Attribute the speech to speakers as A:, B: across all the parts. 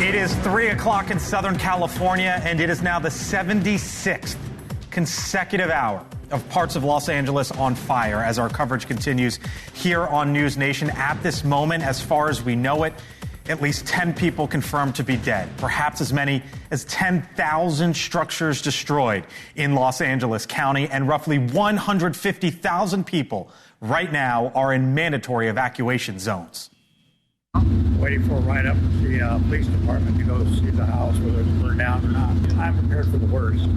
A: It is 3 o'clock in Southern California, and it is now the 76th consecutive hour of parts of Los Angeles on fire as our coverage continues here on NewsNation. At this moment, as far as we know it, at least 10 people confirmed to be dead, perhaps as many as 10,000 structures destroyed in Los Angeles County, and roughly 150,000 people right now are in mandatory evacuation zones.
B: Waiting for a ride-up to the police department to go see the house, whether it's burned down or not. I'm prepared for the worst.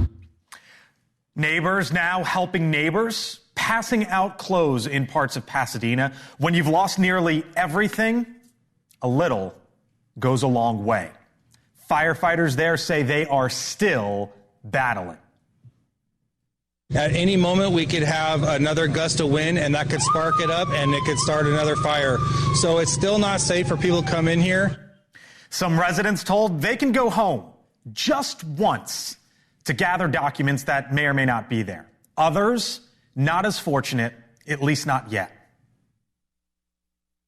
A: Neighbors now helping neighbors, passing out clothes in parts of Pasadena. When you've lost nearly everything, a little goes a long way. Firefighters there say they are still battling.
C: At any moment, we could have another gust of wind, and that could spark it up, and it could start another fire. So it's still not safe for people to come in here.
A: Some residents told they can go home just once to gather documents that may or may not be there. Others, not as fortunate, at least not yet.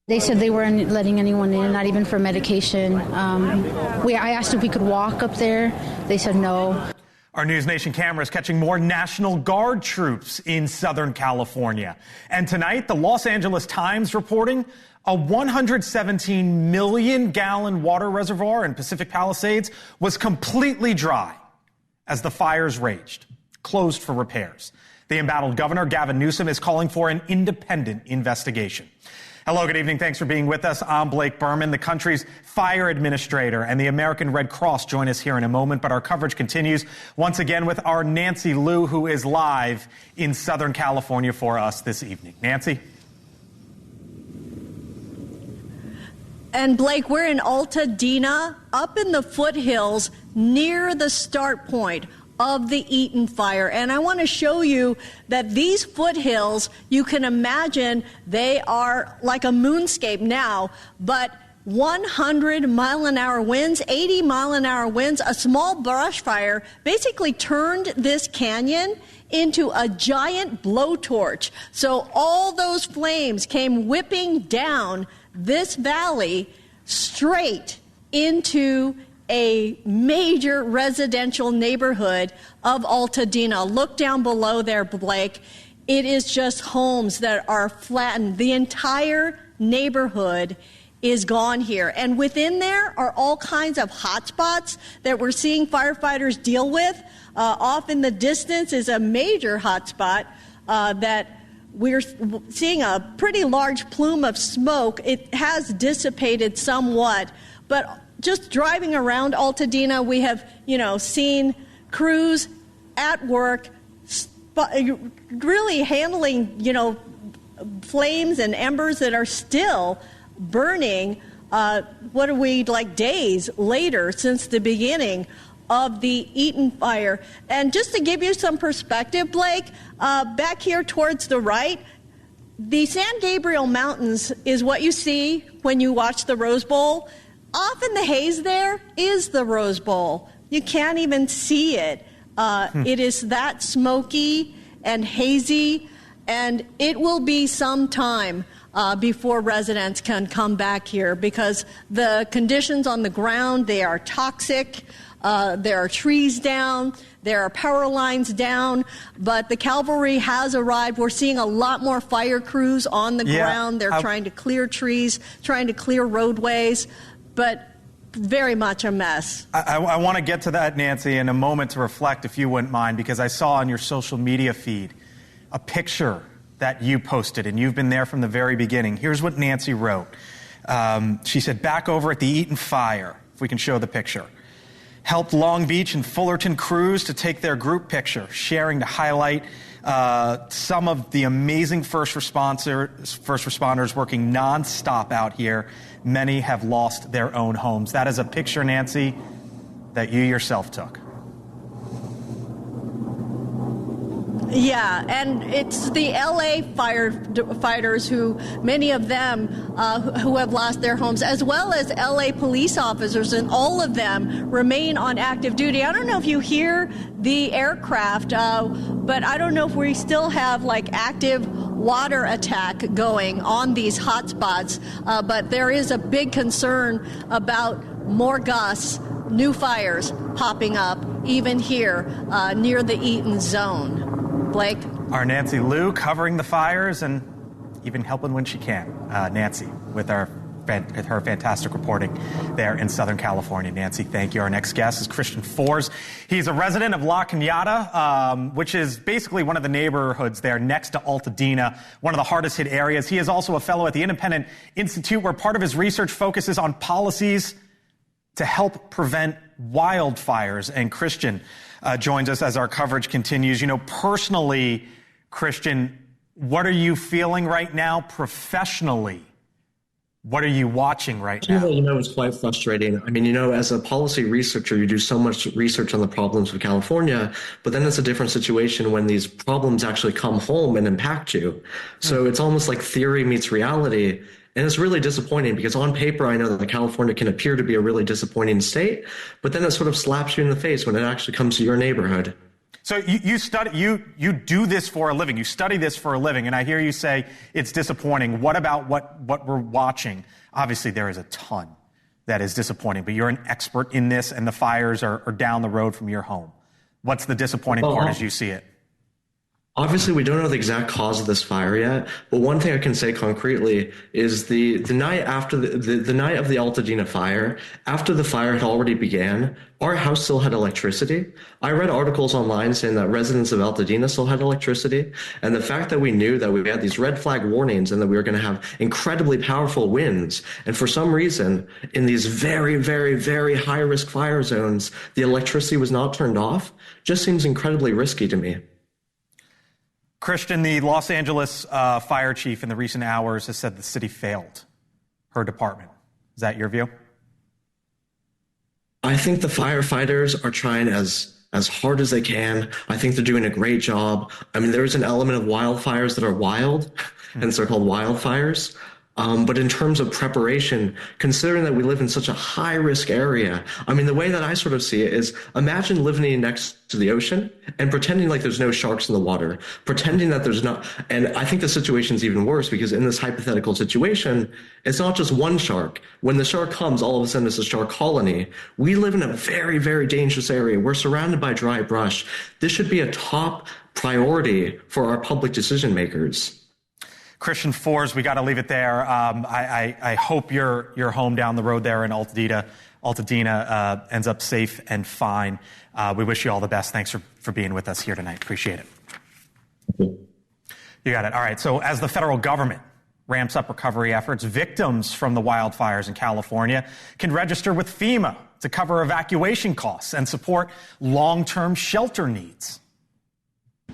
D: They said they weren't letting anyone in, not even for medication. I asked if we could walk up there. They said no.
A: Our NewsNation cameras catching more National Guard troops in Southern California. And tonight, the Los Angeles Times reporting a 117 million gallon water reservoir in Pacific Palisades was completely dry as the fires raged, closed for repairs. The embattled governor, Gavin Newsom, is calling for an independent investigation. Hello, good evening. Thanks for being with us. I'm Blake Berman. The country's fire administrator and the American Red Cross join us here in a moment, but our coverage continues once again with our Nancy Liu, who is live in Southern California for us this evening. Nancy?
E: And Blake, we're in Altadena, up in the foothills near the start point of the Eaton fire. And I want to show you that these foothills, you can imagine they are like a moonscape now, but 100-mile-an-hour winds, 80-mile-an-hour winds, a small brush fire basically turned this canyon into a giant blowtorch. So all those flames came whipping down this valley straight into a major residential neighborhood of Altadena. Look down below there, Blake. It is just homes that are flattened. The entire neighborhood is gone here. And within there are all kinds of hot spots that we're seeing firefighters deal with. Off in the distance is a major hot spot that we're seeing a pretty large plume of smoke. It has dissipated somewhat, but just driving around Altadena, we have, seen crews at work, really handling, flames and embers that are still burning. What are we, like days later since the beginning of the Eaton fire? And just to give you some perspective, Blake, back here towards the right, the San Gabriel Mountains is what you see when you watch the Rose Bowl. Off in the haze there is the Rose Bowl. You can't even see it. It is that smoky and hazy, and it will be some time before residents can come back here because the conditions on the ground, they are toxic. There are trees down. There are power lines down. But the cavalry has arrived. We're seeing a lot more fire crews on the ground. They're trying to clear trees, trying to clear roadways. But very much a mess.
A: I want to get to that, Nancy, in a moment to reflect, if you wouldn't mind, because I saw on your social media feed a picture that you posted, and you've been there from the very beginning. Here's what Nancy wrote. She said, back over at the Eaton fire, if we can show the picture, helped Long Beach and Fullerton crews to take their group picture, sharing to highlight some of the amazing first responders working nonstop out here. Many have lost their own homes. That is a picture, Nancy, that you yourself took.
E: Yeah, and it's the L.A. firefighters who, many of them who have lost their homes, as well as L.A. police officers, and all of them remain on active duty. I don't know if you hear the aircraft, but I don't know if we still have like active water attack going on these hotspots, but there is a big concern about more gusts, new fires popping up, even here near the Eaton zone. Blake?
A: Our Nancy Liu covering the fires and even helping when she can. Nancy with her fantastic reporting there in Southern California. Nancy, thank you. Our next guest is Christian Fors. He's a resident of La Cañada, which is basically one of the neighborhoods there next to Altadena, one of the hardest hit areas. He is also a fellow at the Independent Institute, where part of his research focuses on policies to help prevent wildfires. And Christian joins us as our coverage continues. You know, personally, Christian, what are you feeling right now professionally? What are you watching right now?
F: It's quite frustrating. I mean, as a policy researcher, you do so much research on the problems of California, but then it's a different situation when these problems actually come home and impact you. So it's almost like theory meets reality. And it's really disappointing because on paper, I know that California can appear to be a really disappointing state, but then it sort of slaps you in the face when it actually comes to your neighborhood.
A: So you do this for a living. You study this for a living, and I hear you say it's disappointing. What about what we're watching? Obviously, there is a ton that is disappointing, but you're an expert in this, and the fires are down the road from your home. What's the disappointing part as you see it?
F: Obviously, we don't know the exact cause of this fire yet, but one thing I can say concretely is the night after the night of the Altadena fire, after the fire had already began, our house still had electricity. I read articles online saying that residents of Altadena still had electricity, and the fact that we knew that we had these red flag warnings and that we were going to have incredibly powerful winds, and for some reason, in these very, very, very high risk fire zones, the electricity was not turned off, just seems incredibly risky to me.
A: Christian, the Los Angeles fire chief in the recent hours has said the city failed her department. Is that your view?
F: I think the firefighters are trying as hard as they can. I think they're doing a great job. I mean, there's an element of wildfires that are wild, and so they're called wildfires. But in terms of preparation, considering that we live in such a high-risk area, I mean, the way that I sort of see it is imagine living next to the ocean and pretending like there's no sharks in the water, pretending that there's not. And I think the situation's even worse because in this hypothetical situation, it's not just one shark. When the shark comes, all of a sudden it's a shark colony. We live in a very, very dangerous area. We're surrounded by dry brush. This should be a top priority for our public decision makers.
A: Christian Fors, we got to leave it there. I hope your home down the road there in Altadena ends up safe and fine. We wish you all the best. Thanks for being with us here tonight. Appreciate it. You got it. All right. So as the federal government ramps up recovery efforts, victims from the wildfires in California can register with FEMA to cover evacuation costs and support long-term shelter needs.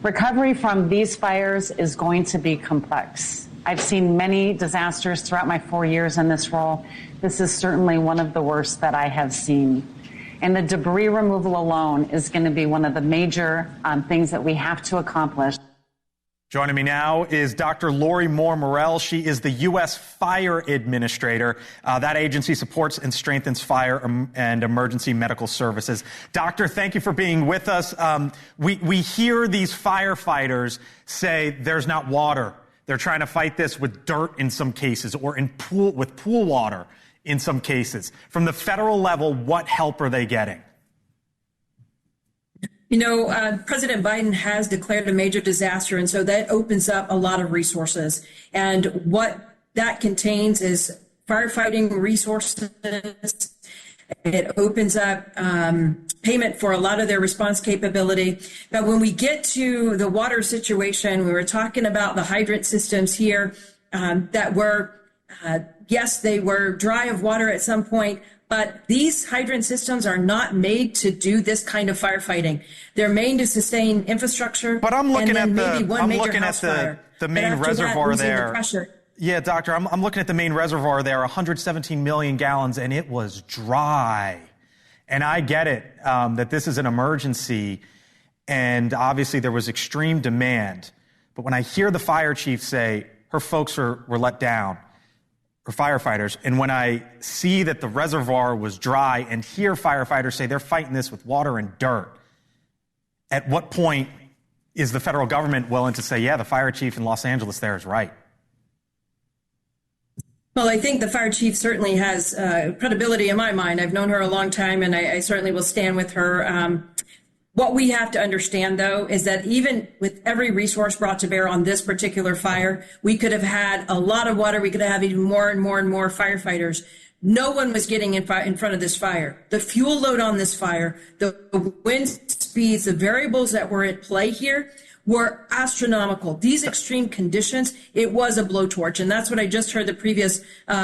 G: Recovery from these fires is going to be complex. I've seen many disasters throughout my 4 years in this role. This is certainly one of the worst that I have seen. And the debris removal alone is going to be one of the major things that we have to accomplish.
A: Joining me now is Dr. Lori Moore Morell. She is the U.S. Fire Administrator. That agency supports and strengthens fire and emergency medical services. Doctor, thank you for being with us. We hear these firefighters say there's not water. They're trying to fight this with dirt in some cases or with pool water in some cases. From the federal level, what help are they getting?
H: President Biden has declared a major disaster, and so that opens up a lot of resources. And what that contains is firefighting resources. It opens up payment for a lot of their response capability. But when we get to the water situation, we were talking about the hydrant systems here that were, yes, they were dry of water at some point, but these hydrant systems are not made to do this kind of firefighting. They're made to sustain infrastructure.
A: But I'm looking at
H: the
A: main reservoir there. Yeah, doctor, I'm looking at the main reservoir there, 117 million gallons, and it was dry. And I get it that this is an emergency, and obviously there was extreme demand. But when I hear the fire chief say her folks were let down, or firefighters, and when I see that the reservoir was dry and hear firefighters say they're fighting this with water and dirt, at what point is the federal government willing to say, yeah, the fire chief in Los Angeles there is right?
H: Well, I think the fire chief certainly has credibility in my mind. I've known her a long time, and I certainly will stand with her. What we have to understand, though, is that even with every resource brought to bear on this particular fire, we could have had a lot of water. We could have even more and more and more firefighters. No one was getting in front of this fire. The fuel load on this fire, the wind speeds, the variables that were at play here were astronomical. These extreme conditions, it was a blowtorch. And that's what I just heard the previous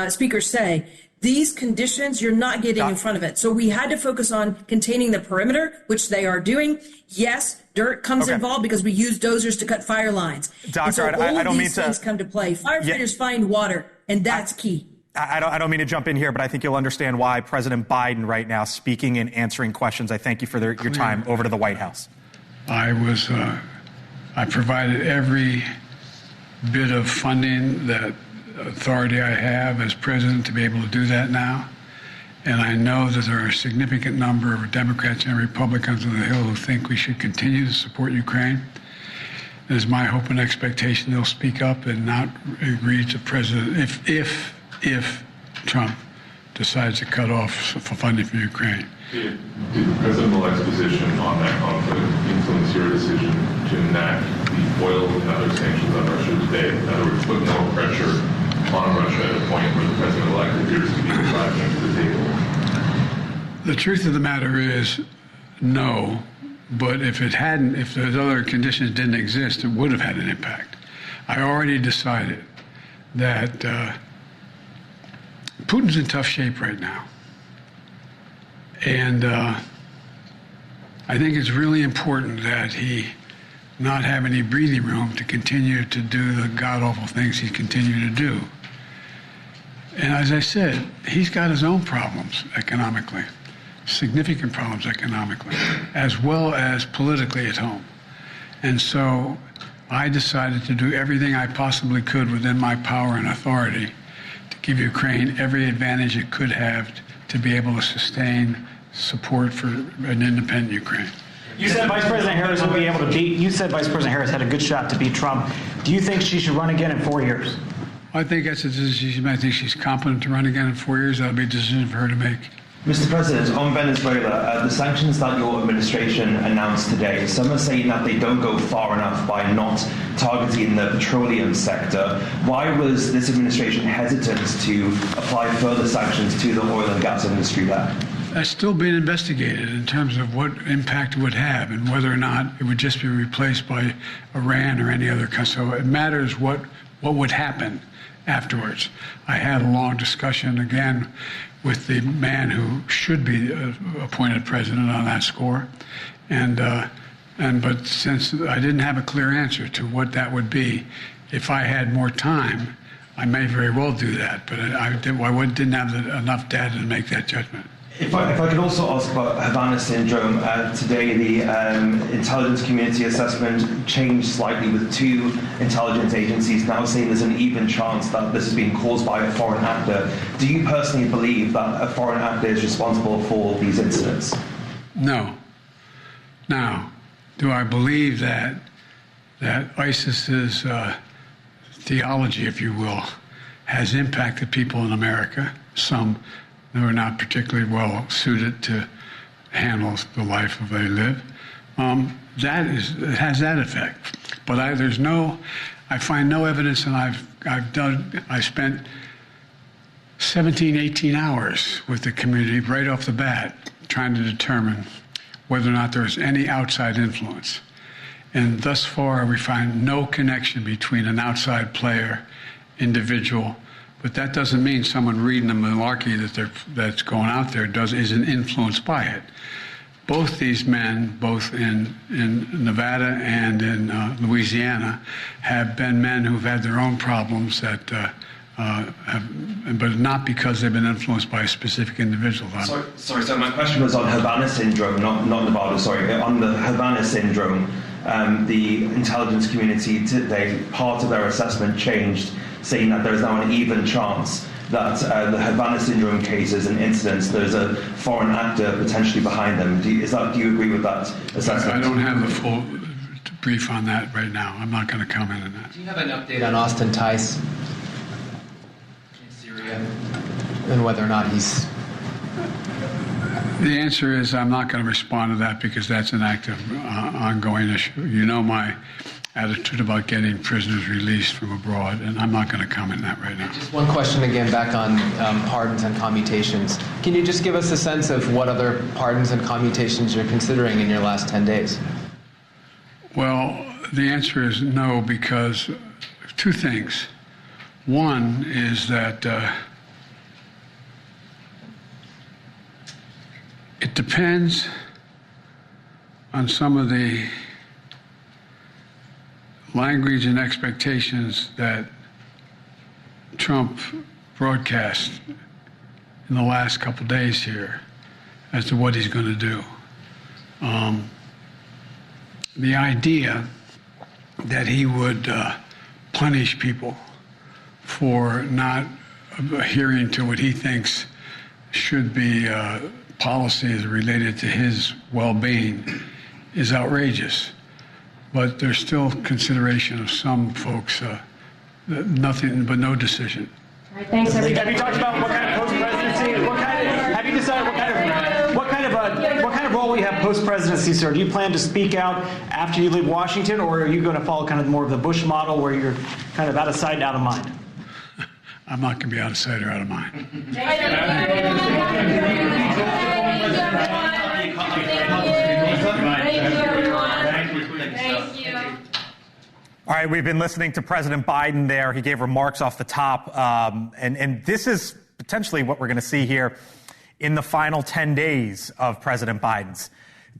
H: speaker say. These conditions, you're not getting in front of it. So we had to focus on containing the perimeter, which they are doing. Yes, dirt comes involved because we use dozers to cut fire lines.
A: Doctor,
H: so
A: I don't mean
H: these things come to play. Firefighters find water, and that's key.
A: I don't mean to jump in here, but I think you'll understand why President Biden right now speaking and answering questions. I thank you for your time over to the White House.
I: I provided every bit of funding that authority I have as president to be able to do that now. And I know that there are a significant number of Democrats and Republicans on the Hill who think we should continue to support Ukraine. It is my hope and expectation they'll speak up and not agree to President if Trump decides to cut off funding for Ukraine.
J: Did President-elect's position on that conflict influence your decision to enact the oil and other sanctions on Russia today? In other words, put more pressure on Russia at a point where the President-elect appears to be driving to the table?
I: The truth of the matter is no, but if those other conditions didn't exist, it would have had an impact. I already decided that Putin's in tough shape right now. And I think it's really important that he not have any breathing room to continue to do the god-awful things he continued to do. And as I said, he's got his own problems economically, significant problems economically, as well as politically at home. And so I decided to do everything I possibly could within my power and authority to give Ukraine every advantage it could have to be able to sustain support for an independent Ukraine.
K: You said Vice President Harris will be able to beat. You said Vice President Harris had a good shot to beat Trump. Do you think she should run again in 4 years?
I: I think that's a decision. I think she's competent to run again in 4 years. That'll be a decision for her to make.
L: Mr. President, on Venezuela, the sanctions that your administration announced today, some are saying that they don't go far enough by not targeting the petroleum sector. Why was this administration hesitant to apply further sanctions to the oil and gas industry there?
I: That's still being investigated in terms of what impact it would have and whether or not it would just be replaced by Iran or any other country. So it matters what would happen afterwards. I had a long discussion again with the man who should be appointed president on that score, but since I didn't have a clear answer to what that would be, if I had more time, I may very well do that. But I didn't have enough data to make that judgment.
L: If I could also ask about Havana syndrome, today the intelligence community assessment changed slightly with two intelligence agencies now saying there's an even chance that this is being caused by a foreign actor. Do you personally believe that a foreign actor is responsible for these incidents?
I: No. Now, do I believe that ISIS's theology, if you will, has impacted people in America? Some who are not particularly well suited to handle the life they live. It has that effect. But I find no evidence, and I spent 17, 18 hours with the community right off the bat trying to determine whether or not there was any outside influence. And thus far, we find no connection between an outside player, individual. But that doesn't mean someone reading the malarkey that's going out there isn't influenced by it. Both these men, both in Nevada and in Louisiana, have been men who've had their own problems but not because they've been influenced by a specific individual.
L: Sorry, so my question was on Havana syndrome, not Nevada, sorry. On the Havana syndrome, the intelligence community today, part of their assessment changed, saying that there is now an even chance that the Havana syndrome cases and incidents, there's a foreign actor potentially behind them. Do you agree with that assessment?
I: I don't have the full brief on that right now. I'm not going to comment on that.
M: Do you have an update on Austin Tice? and whether or not he's...
I: The answer is I'm not going to respond to that because that's an active, ongoing issue. You know my attitude about getting prisoners released from abroad, and I'm not going to comment on that right now.
M: Just one question again back on pardons and commutations. Can you just give us a sense of what other pardons and commutations you're considering in your last 10 days?
I: Well, the answer is no, because of two things. One is that it depends on some of the language and expectations that Trump broadcast in the last couple of days here as to what he's going to do. The idea that he would punish people for not adhering to what he thinks should be policies related to his well-being is outrageous. But there's still consideration of some folks, nothing but no decision.
K: All right, thanks, everybody. Have you talked about what kind of post-presidency? Have you decided what kind of role will you have post-presidency, sir? Do you plan to speak out after you leave Washington, or are you going to follow kind of more of the Bush model where you're kind of out of sight, out of mind?
I: I'm not going to be out of sight or out of mind.
A: All right, we've been listening to President Biden there. He gave remarks off the top, and this is potentially what we're going to see here in the final 10 days of President Biden's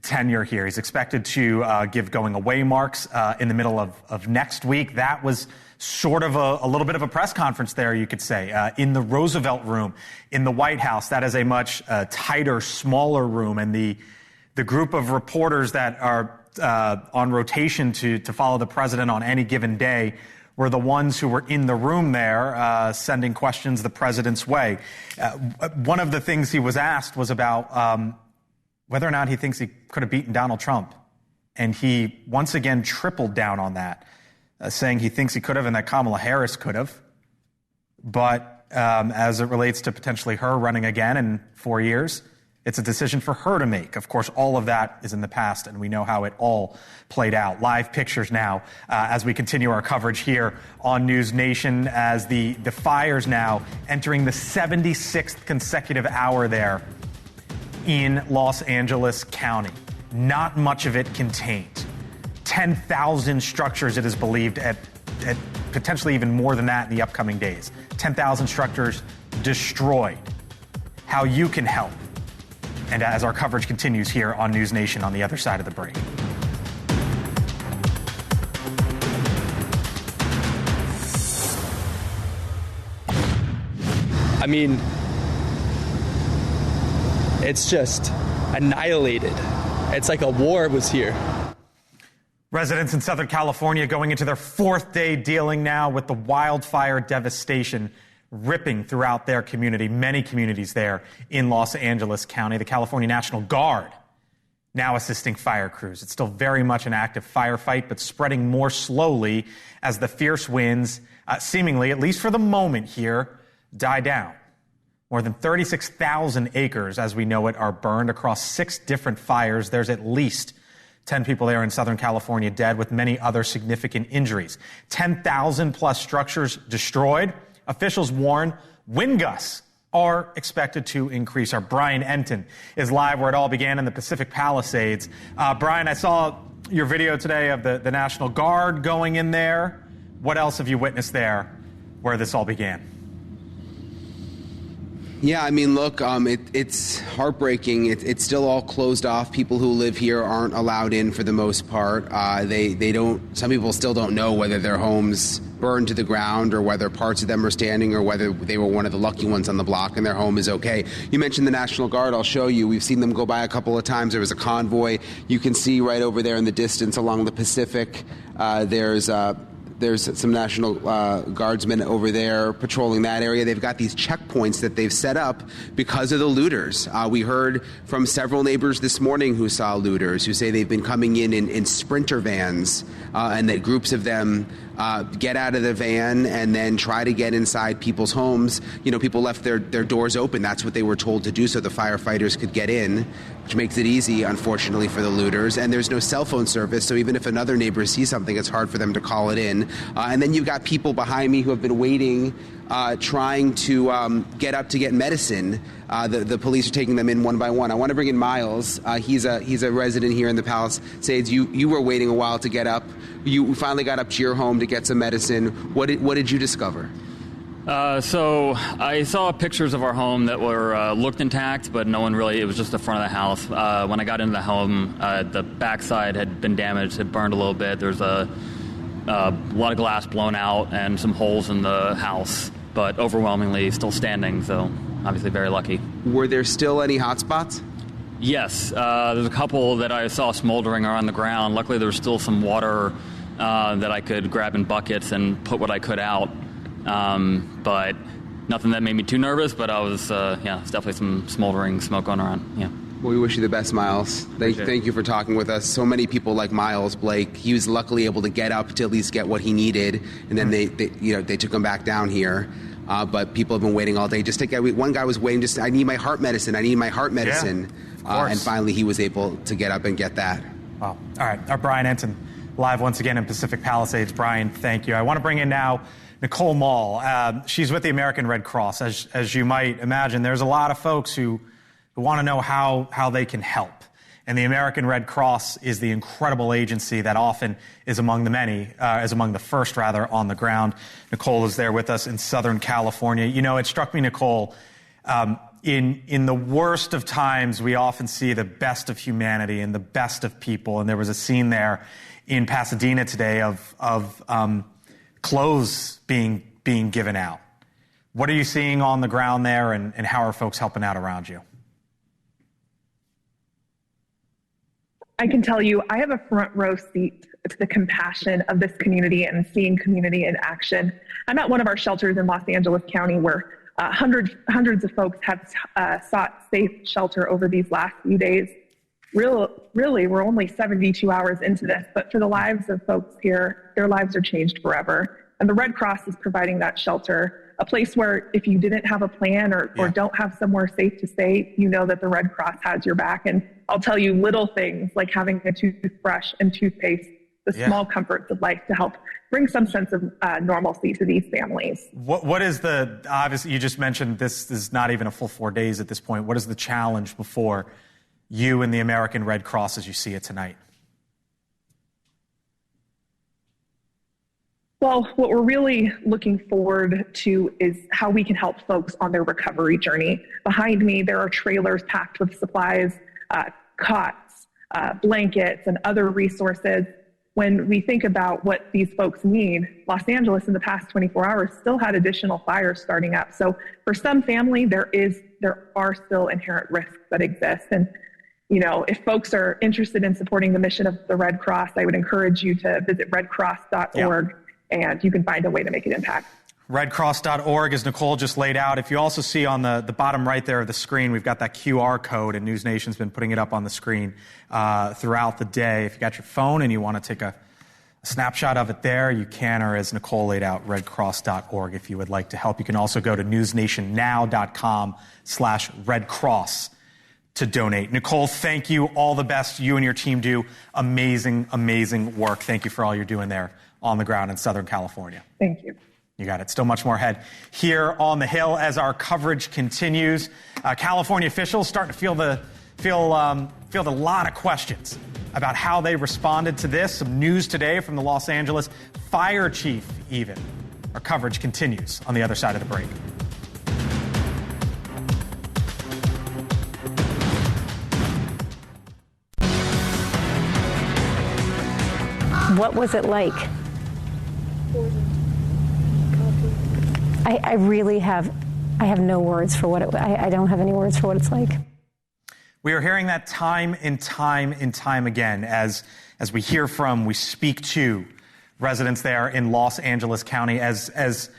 A: tenure here. He's expected to give going away marks in the middle of next week. That was sort of a little bit of a press conference there, you could say, in the Roosevelt Room in the White House. That is a much tighter, smaller room, and the group of reporters that are on rotation to follow the president on any given day were the ones who were in the room there sending questions the president's way. One of the things he was asked was about whether or not he thinks he could have beaten Donald Trump. And he once again tripled down on that, saying he thinks he could have and that Kamala Harris could have. But as it relates to potentially her running again in 4 years, it's a decision for her to make. Of course, all of that is in the past, and we know how it all played out. Live pictures now as we continue our coverage here on News Nation as the fires now entering the 76th consecutive hour there in Los Angeles County. Not much of it contained. 10,000 structures, it is believed, at potentially even more than that in the upcoming days. 10,000 structures destroyed. How you can help. And as our coverage continues here on News Nation on the other side of the break.
N: I mean, it's just annihilated. It's like a war was here.
A: Residents in Southern California going into their fourth day dealing now with the wildfire devastation ripping throughout their community, many communities there in Los Angeles County. The California National Guard now assisting fire crews. It's still very much an active firefight, but spreading more slowly as the fierce winds, seemingly, at least for the moment here, die down. More than 36,000 acres, as we know it, are burned across 6 different fires. There's at least 10 people there in Southern California dead, with many other significant injuries. 10,000 plus structures destroyed. Officials warn wind gusts are expected to increase. Our Brian Enton is live where it all began in the Pacific Palisades. Brian, I saw your video today of the National Guard going in there. What else have you witnessed there where this all began?
O: Yeah, I mean, look, it's heartbreaking. It's still all closed off. People who live here aren't allowed in for the most part. They don't. Some people still don't know whether their homes burned to the ground or whether parts of them are standing or whether they were one of the lucky ones on the block and their home is okay. You mentioned the National Guard. I'll show you. We've seen them go by a couple of times. There was a convoy. You can see right over there in the distance along the Pacific. There's some National Guardsmen over there patrolling that area. They've got these checkpoints that they've set up because of the looters. We heard from several neighbors this morning who saw looters, who say they've been coming in Sprinter vans and that groups of them get out of the van and then try to get inside people's homes. People left their doors open. That's what they were told to do so the firefighters could get in, which makes it easy, unfortunately, for the looters. And there's no cell phone service, so even if another neighbor sees something, it's hard for them to call it in. And then you've got people behind me who have been waiting, trying to get up to get medicine. The police are taking them in one by one. I want to bring in Miles. He's a resident here in the Palisades. You were waiting a while to get up. You finally got up to your home to get some medicine. What did you discover?
P: So I saw pictures of our home that were looked intact, but no one really. It was just the front of the house. When I got into the home, the backside had been damaged, had burned a little bit. There's a lot of glass blown out and some holes in the house, but overwhelmingly still standing. So obviously very lucky. Were there still any hot spots? Yes, there's a couple that I saw smoldering around the ground. Luckily, there was still some water that I could grab in buckets and put what I could out. But nothing that made me too nervous, but I was, it's definitely some smoldering smoke going around, yeah.
O: Well, we wish you the best, Miles. Thank you for talking with us. So many people like Miles Blake. He was luckily able to get up to at least get what he needed, and then they took him back down here. But people have been waiting all day. One guy was waiting, I need my heart medicine. Yeah, and finally he was able to get up and get that.
A: Wow. All right. Our Brian Enton live once again in Pacific Palisades. Brian, thank you. I want to bring in now Nicole Mall. She's with the American Red Cross. As you might imagine, there's a lot of folks who want to know how they can help. And the American Red Cross is the incredible agency that often is among the first on the ground. Nicole is there with us in Southern California. It struck me, Nicole, in the worst of times, we often see the best of humanity and the best of people. And there was a scene there in Pasadena today of clothes being given out. What are you seeing on the ground there, and how are folks helping out around you?
Q: I can tell you, I have a front row seat to the compassion of this community and seeing community in action. I'm at one of our shelters in Los Angeles County where hundreds of folks have sought safe shelter over these last few days. Really, we're only 72 hours into this, but for the lives of folks here, their lives are changed forever. And the Red Cross is providing that shelter, a place where if you didn't have a plan or don't have somewhere safe to stay, you know that the Red Cross has your back. And I'll tell you little things like having a toothbrush and toothpaste, the small comforts of life to help bring some sense of normalcy to these families. What is obviously you just mentioned this is not even a full 4 days at this point. What is the challenge before you and the American Red Cross as you see it tonight? Well, what we're really looking forward to is how we can help folks on their recovery journey. Behind me, there are trailers packed with supplies, cots, blankets, and other resources. When we think about what these folks need, Los Angeles in the past 24 hours still had additional fires starting up. So for some family, there are still inherent risks that exist. And if folks are interested in supporting the mission of the Red Cross, I would encourage you to visit redcross.org. And you can find a way to make an impact. Redcross.org, as Nicole just laid out. If you also see on the bottom right there of the screen, we've got that QR code, and NewsNation's been putting it up on the screen throughout the day. If you got your phone and you want to take a snapshot of it there, you can, or as Nicole laid out, redcross.org if you would like to help. You can also go to newsnationnow.com/redcross to donate. Nicole, thank you. All the best. You and your team do amazing, amazing work. Thank you for all you're doing there on the ground in Southern California. Thank you. You got it. Still much more ahead here on the Hill as our coverage continues. California officials starting to field a lot of questions about how they responded to this. Some news today from the Los Angeles fire chief even. Our coverage continues on the other side of the break.
R: What was it like? I really have no words for what I don't have any words for what it's like.
A: We are hearing that time and time and time again as we speak to residents there in Los Angeles County as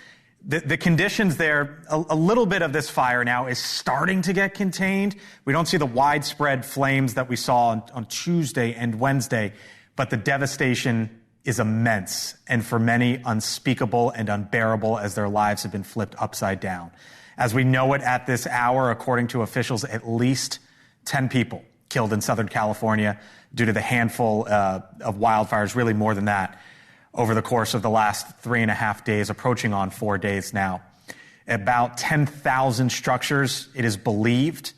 A: the conditions there, a little bit of this fire now is starting to get contained. We don't see the widespread flames that we saw on Tuesday and Wednesday, but the devastation is immense, and for many unspeakable and unbearable as their lives have been flipped upside down. As we know it at this hour, according to officials, at least 10 people killed in Southern California due to the handful of wildfires, really more than that, over the course of the last 3.5 days, approaching on 4 days now. About 10,000 structures, it is believed,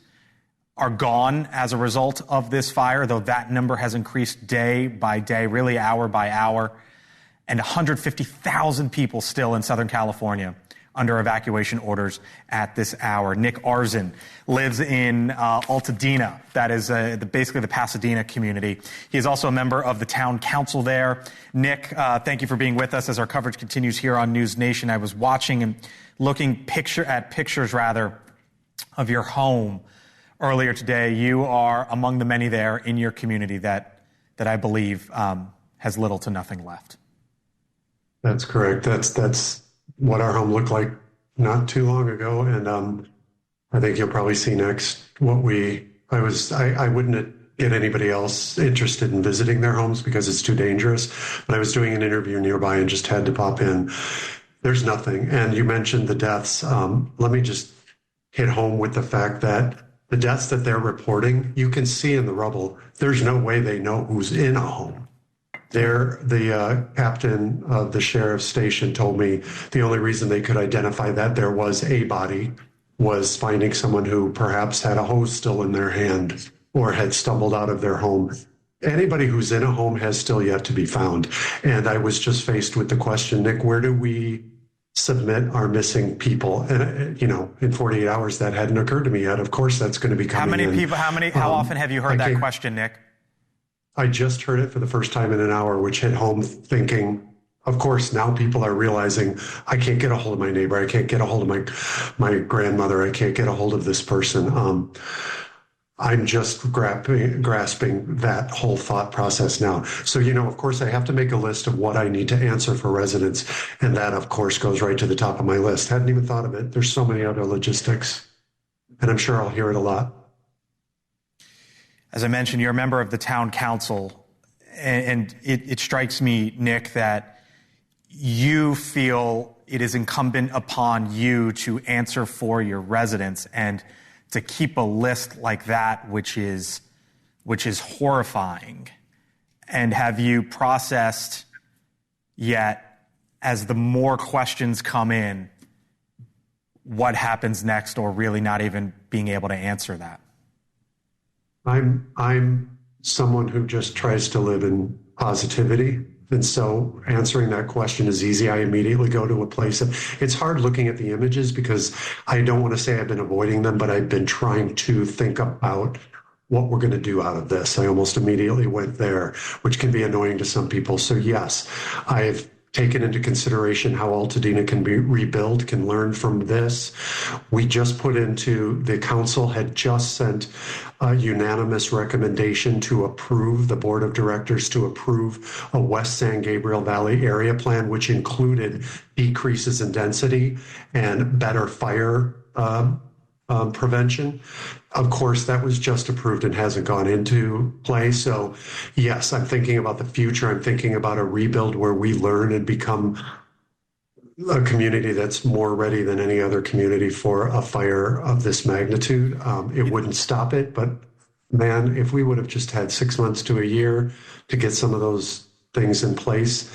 A: are gone as a result of this fire, though that number has increased day by day, really hour by hour, and 150,000 people still in Southern California under evacuation orders at this hour. Nick Arzen lives in Altadena. That is basically the Pasadena community. He is also a member of the town council there. Nick, thank you for being with us as our coverage continues here on News Nation. I was watching and looking at pictures of your home earlier today. You are among the many there in your community that I believe has little to nothing left.
S: That's correct. That's what our home looked like not too long ago, and I think you'll probably see next what I wouldn't get anybody else interested in visiting their homes because it's too dangerous, but I was doing an interview nearby and just had to pop in. There's nothing. And you mentioned the deaths. Let me just hit home with the fact that the deaths that they're reporting, you can see in the rubble, there's no way they know who's in a home. The captain of the sheriff's station told me the only reason they could identify that there was a body was finding someone who perhaps had a hose still in their hand or had stumbled out of their home. Anybody who's in a home has still yet to be found. And I was just faced with the question, Nick, where do we submit our missing people? And, in 48 hours, that hadn't occurred to me yet. Of course, that's going to be coming in.
A: How often have you heard that question, Nick?
S: I just heard it for the first time in an hour, which hit home thinking, of course, now people are realizing I can't get a hold of my neighbor. I can't get a hold of my grandmother. I can't get a hold of this person. I'm just grasping that whole thought process now. So, of course, I have to make a list of what I need to answer for residents. And that, of course, goes right to the top of my list. Hadn't even thought of it. There's so many other logistics. And I'm sure I'll hear it a lot.
A: As I mentioned, you're a member of the town council, and it strikes me, Nick, that you feel it is incumbent upon you to answer for your residents and to keep a list like that, which is horrifying. And have you processed yet, as the more questions come in, what happens next, or really not even being able to answer that?
S: I'm someone who just tries to live in positivity. And so answering that question is easy. I immediately go to a place it's hard looking at the images because I don't want to say I've been avoiding them, but I've been trying to think about what we're going to do out of this. I almost immediately went there, which can be annoying to some people. So yes, I've taken into consideration how Altadena can be rebuilt, can learn from this. We just the council had just sent a unanimous recommendation to approve, the board of directors to approve a West San Gabriel Valley area plan, which included decreases in density and better fire prevention. Of course, that was just approved and hasn't gone into play. So yes, I'm thinking about the future. I'm thinking about a rebuild where we learn and become a community that's more ready than any other community for a fire of this magnitude. It wouldn't stop it, but man, if we would have just had 6 months to a year to get some of those things in place,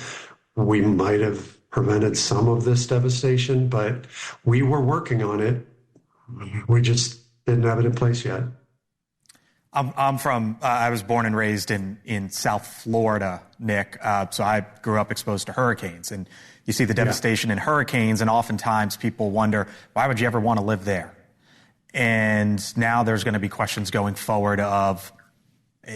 S: we might have prevented some of this devastation, but we were working on it. We just didn't have it in place yet.
A: I was born and raised in South Florida, Nick. So I grew up exposed to hurricanes, and you see the devastation in hurricanes, and oftentimes people wonder, why would you ever want to live there? And now there's going to be questions going forward of,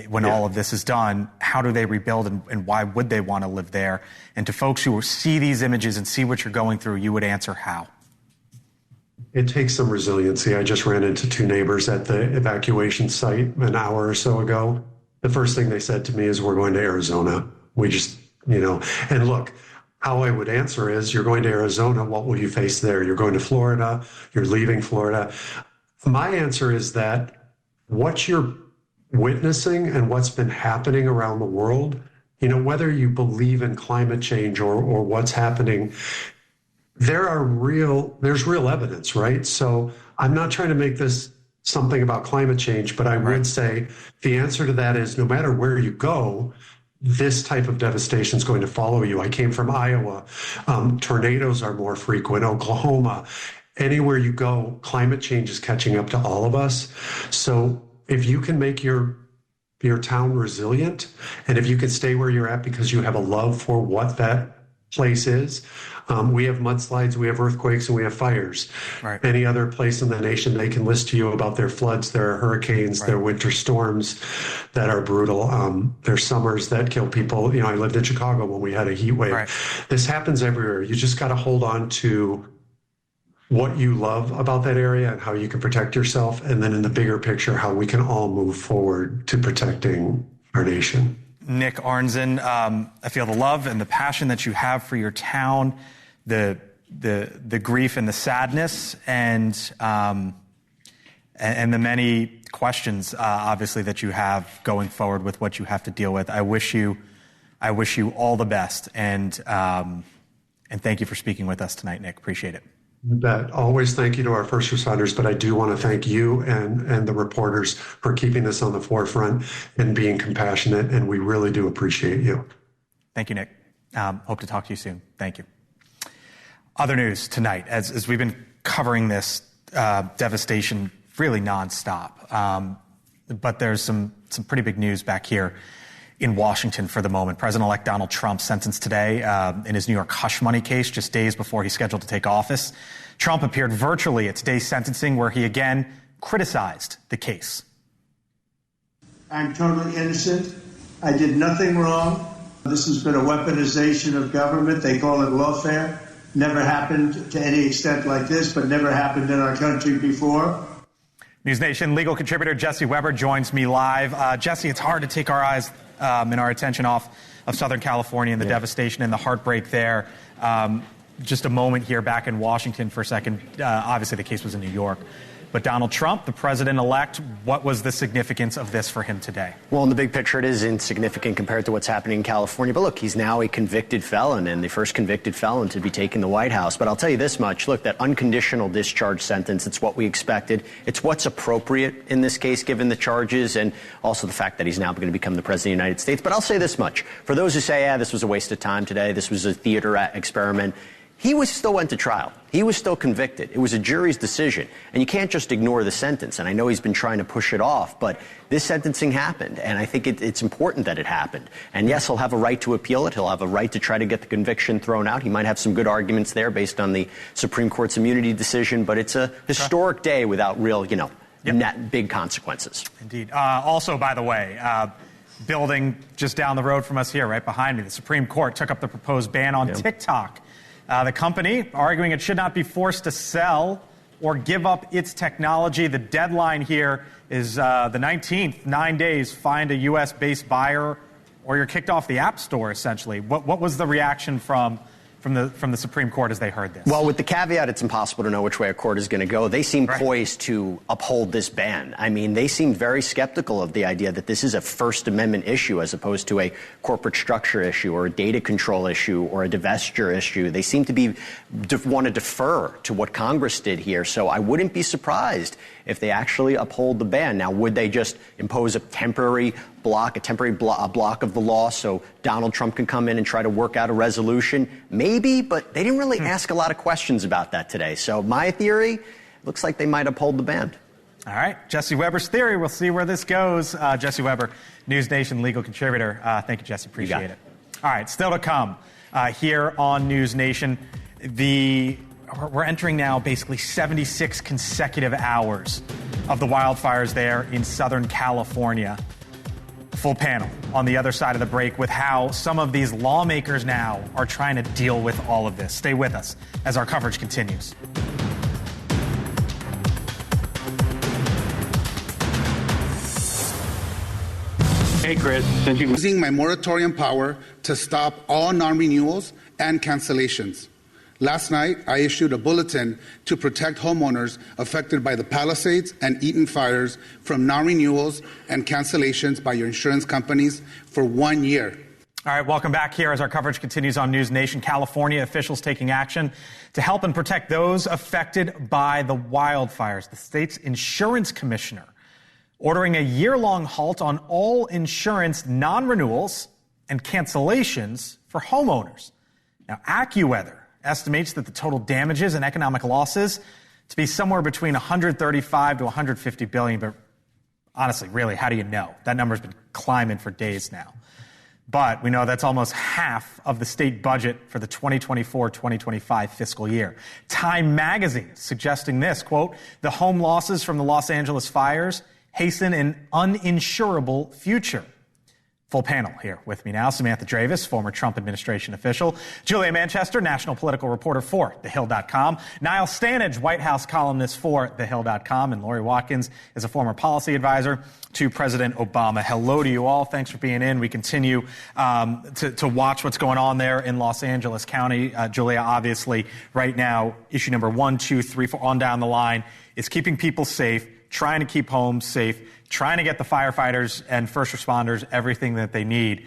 A: when all of this is done, how do they rebuild, and why would they want to live there? And to folks who see these images and see what you're going through, you would answer how?
S: It takes some resiliency. I just ran into 2 neighbors at the evacuation site an hour or so ago. The first thing they said to me is, we're going to Arizona. We just, and look, how I would answer is, you're going to Arizona, what will you face there? You're going to Florida, you're leaving Florida. My answer is that what you're witnessing and what's been happening around the world whether you believe in climate change or what's happening, there's real evidence, right? So I'm not trying to make this something about climate change, but I would say the answer to that is no matter where you go, this type of devastation is going to follow you. I came from Iowa. Tornadoes are more frequent. Oklahoma. Anywhere you go, climate change is catching up to all of us. So if you can make your town resilient, and if you can stay where you're at because you have a love for what that place is, we have mudslides, we have earthquakes, and we have fires. Right. Any other place in the nation, they can list to you about their floods, their hurricanes, their winter storms that are brutal. Their summers that kill people. I lived in Chicago when we had a heat wave. Right. This happens everywhere. You just got to hold on to what you love about that area and how you can protect yourself. And then in the bigger picture, how we can all move forward to protecting our nation.
A: Nick Arnzen, I feel the love and the passion that you have for your town, the grief and the sadness, and the many questions, obviously, that you have going forward with what you have to deal with. I wish you all the best, and thank you for speaking with us tonight, Nick. Appreciate it.
S: You bet. Always thank you to our first responders, but I do want to thank you and the reporters for keeping this on the forefront and being compassionate, and we really do appreciate you.
A: Thank you, Nick. Hope to talk to you soon. Thank you. Other news tonight, as we've been covering this devastation really nonstop, but there's some pretty big news back here in Washington for the moment. President-elect Donald Trump sentenced today in his New York hush money case just days before he's scheduled to take office. Trump appeared virtually at today's sentencing, where he again criticized the case.
T: I'm totally innocent. I did nothing wrong. This has been a weaponization of government. They call it lawfare. Never happened to any extent like this, but never happened in our country before.
A: NewsNation legal contributor Jesse Weber joins me live. Jesse, it's hard to take our eyes and our attention off of Southern California and the devastation and the heartbreak there. Just a moment here back in Washington for a second. Obviously, the case was in New York. But Donald Trump, the president-elect, what was the significance of this for him today?
U: Well, in the big picture, it is insignificant compared to what's happening in California. But look, he's now a convicted felon and the first convicted felon to be taking the White House. But I'll tell you this much. Look, that unconditional discharge sentence, it's what we expected. It's what's appropriate in this case, given the charges and also the fact that he's now going to become the president of the United States. But I'll say this much. For those who say, this was a waste of time today, this was a theater experiment, he still went to trial. He was still convicted. It was a jury's decision. And you can't just ignore the sentence. And I know he's been trying to push it off, but this sentencing happened. And I think it's important that it happened. And yes, he'll have a right to appeal it. He'll have a right to try to get the conviction thrown out. He might have some good arguments there based on the Supreme Court's immunity decision. But it's a historic day without real, big consequences.
A: Indeed. Also, by the way, building just down the road from us here, right behind me, the Supreme Court took up the proposed ban on TikTok. The company arguing it should not be forced to sell or give up its technology. The deadline here is the 19th, 9 days, find a U.S.-based buyer or you're kicked off the App Store, essentially. What was the reaction from the Supreme Court as they heard this?
U: Well, with the caveat, it's impossible to know which way a court is going to go. They seem poised to uphold this ban. I mean, they seem very skeptical of the idea that this is a First Amendment issue as opposed to a corporate structure issue or a data control issue or a divestiture issue. They seem to want to defer to what Congress did here. So I wouldn't be surprised if they actually uphold the ban. Now, would they just impose a temporary block of the law so Donald Trump can come in and try to work out a resolution? Maybe, but they didn't really ask a lot of questions about that today. So my theory, looks like they might uphold the ban.
A: All right. Jesse Weber's theory. We'll see where this goes. Jesse Weber, NewsNation legal contributor. Thank you, Jesse. Appreciate it. All right. Still to come here on NewsNation. We're entering now basically 76 consecutive hours of the wildfires there in Southern California. Full panel on the other side of the break with how some of these lawmakers now are trying to deal with all of this. Stay with us as our coverage continues.
V: Hey, Chris, since you're using my moratorium power to stop all non-renewals and cancellations. Last night, I issued a bulletin to protect homeowners affected by the Palisades and Eaton fires from non-renewals and cancellations by your insurance companies for 1 year.
A: All right, welcome back here as our coverage continues on NewsNation. California officials taking action to help and protect those affected by the wildfires. The state's insurance commissioner ordering a year-long halt on all insurance non-renewals and cancellations for homeowners. Now, AccuWeather estimates that the total damages and economic losses to be somewhere between 135 to 150 billion. But honestly, really, how do you know? That number's been climbing for days now. But we know that's almost half of the state budget for the 2024-2025 fiscal year. Time magazine suggesting this, quote, the home losses from the Los Angeles fires hasten an uninsurable future. Full panel here with me now. Samantha Dravis, former Trump administration official. Julia Manchester, national political reporter for TheHill.com. Niall Stanage, White House columnist for TheHill.com. And Lori Watkins is a former policy advisor to President Obama. Hello to you all. Thanks for being in. We continue to watch what's going on there in Los Angeles County. Julia, obviously, right now, issue number 1, 2, 3, 4 on down the line is keeping people safe, trying to keep homes safe, trying to get the firefighters and first responders everything that they need.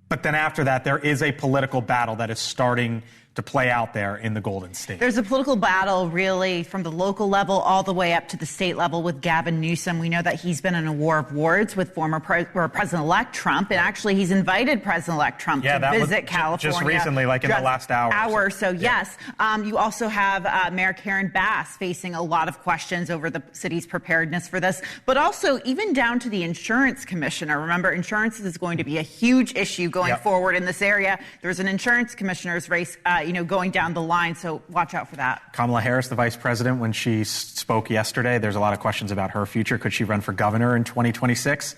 A: But then after that, there is a political battle that is starting to play out there in the Golden State.
B: There's a political battle really from the local level all the way up to the state level with Gavin Newsom. We know that he's been in a war of words with former President-elect Trump, and actually he's invited President-elect Trump to visit California.
A: Just recently, like in the last hour.
B: So yes. You also have Mayor Karen Bass facing a lot of questions over the city's preparedness for this, but also even down to the insurance commissioner. Remember, insurance is going to be a huge issue going forward in this area. There's an insurance commissioner's race going down the line, so watch out for that.
A: Kamala Harris, the vice president, when she spoke yesterday, there's a lot of questions about her future. Could she run for governor in 2026?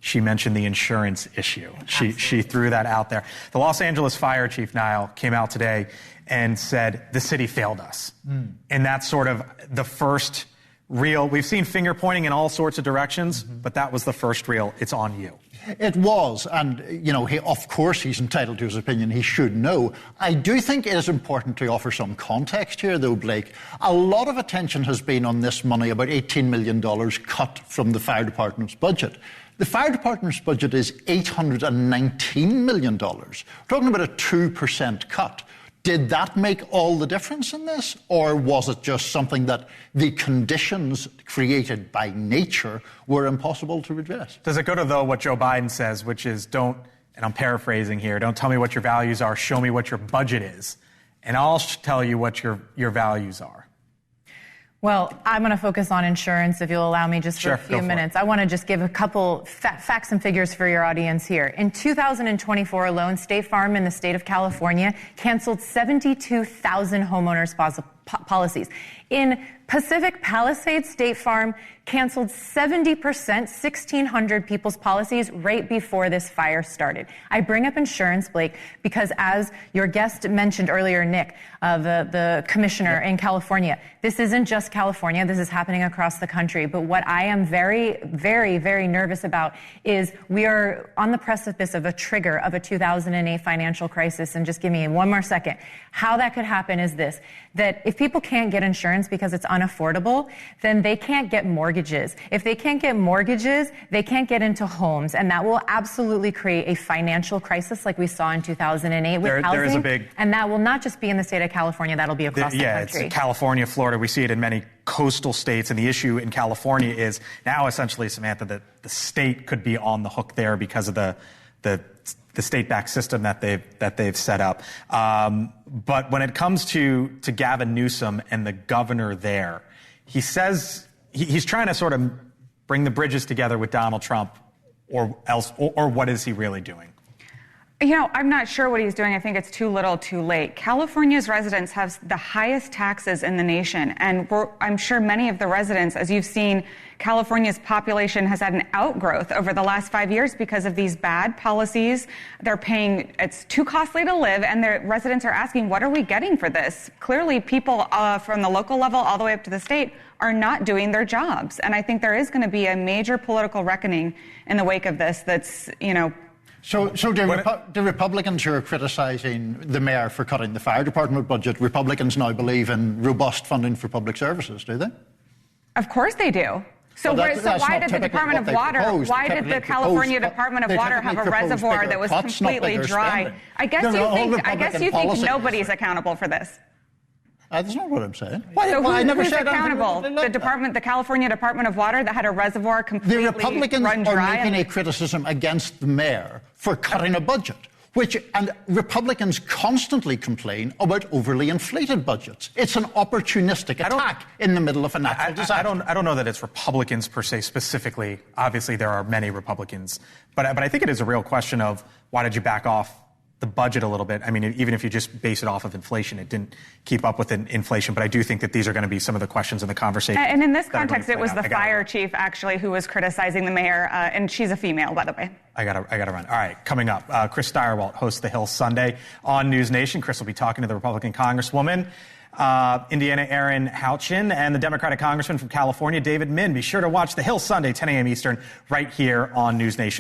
A: She mentioned the insurance issue. She threw that out there. The Los Angeles fire chief, Niall, came out today and said, the city failed us. And that's sort of the first real, we've seen finger pointing in all sorts of directions, but that was the first real, it's on you.
C: It was, and, of course he's entitled to his opinion. He should know. I do think it is important to offer some context here, though, Blake. A lot of attention has been on this money, about $18 million cut from the fire department's budget. The fire department's budget is $819 million. We're talking about a 2% cut. Did that make all the difference in this, or was it just something that the conditions created by nature were impossible to address?
A: Does it go to, though, what Joe Biden says, which is don't, and I'm paraphrasing here, don't tell me what your values are, show me what your budget is, and I'll tell you what your values are?
W: Well, I'm going to focus on insurance, if you'll allow me just for a few minutes. I want to just give a couple facts and figures for your audience here. In 2024 alone, State Farm in the state of California canceled 72,000 homeowners policies. In Pacific Palisades, State Farm canceled 70%, 1,600 people's policies right before this fire started. I bring up insurance, Blake, because as your guest mentioned earlier, Nick, the commissioner in California, this isn't just California. This is happening across the country. But what I am very, very, very nervous about is we are on the precipice of a trigger of a 2008 financial crisis. And just give me one more second. How that could happen is this, that if people can't get insurance because it's unaffordable, then they can't get mortgages. If they can't get mortgages, they can't get into homes. And that will absolutely create a financial crisis like we saw in 2008 with housing.
A: There is a big...
W: And that will not just be in the state of California, that'll be across the country.
A: It's California, Florida. We see it in many coastal states. And the issue in California is now essentially, Samantha, that the state could be on the hook there because of the state-backed system that they've set up. But when it comes to Gavin Newsom and the governor there, he says he's trying to sort of bring the bridges together with Donald Trump, or what is he really doing?
X: I'm not sure what he's doing. I think it's too little, too late. California's residents have the highest taxes in the nation. And I'm sure many of the residents, as you've seen, California's population has had an outgrowth over the last 5 years because of these bad policies. They're paying, it's too costly to live, and the residents are asking, what are we getting for this? Clearly, people from the local level all the way up to the state are not doing their jobs. And I think there is going to be a major political reckoning in the wake of this that's,
C: So the Republicans who are criticising the mayor for cutting the fire department budget, Republicans now believe in robust funding for public services, do they?
X: Of course they do. So, why did the Department of Water? Why did the California Department of Water have a reservoir that was completely dry? I guess you think nobody's accountable for this.
C: That's not what I'm saying.
X: Who's accountable? The California Department of Water that had a reservoir completely run dry.
C: The Republicans are making a criticism against the mayor for cutting a budget. And Republicans constantly complain about overly inflated budgets. It's an opportunistic attack in the middle of a natural disaster.
A: I don't know that it's Republicans per se specifically. Obviously, there are many Republicans. But I think it is a real question of why did you back off the budget a little bit? I mean, even if you just base it off of inflation, it didn't keep up with inflation. But I do think that these are going to be some of the questions in the conversation.
X: And in this context, it was the fire chief, actually, who was criticizing the mayor. And she's a female, by the way.
A: I gotta run. All right, coming up, Chris Stirewalt hosts The Hill Sunday on NewsNation. Chris will be talking to the Republican Congresswoman, Indiana Erin Houchin, and the Democratic Congressman from California, David Min. Be sure to watch The Hill Sunday, 10 a.m. Eastern, right here on NewsNation.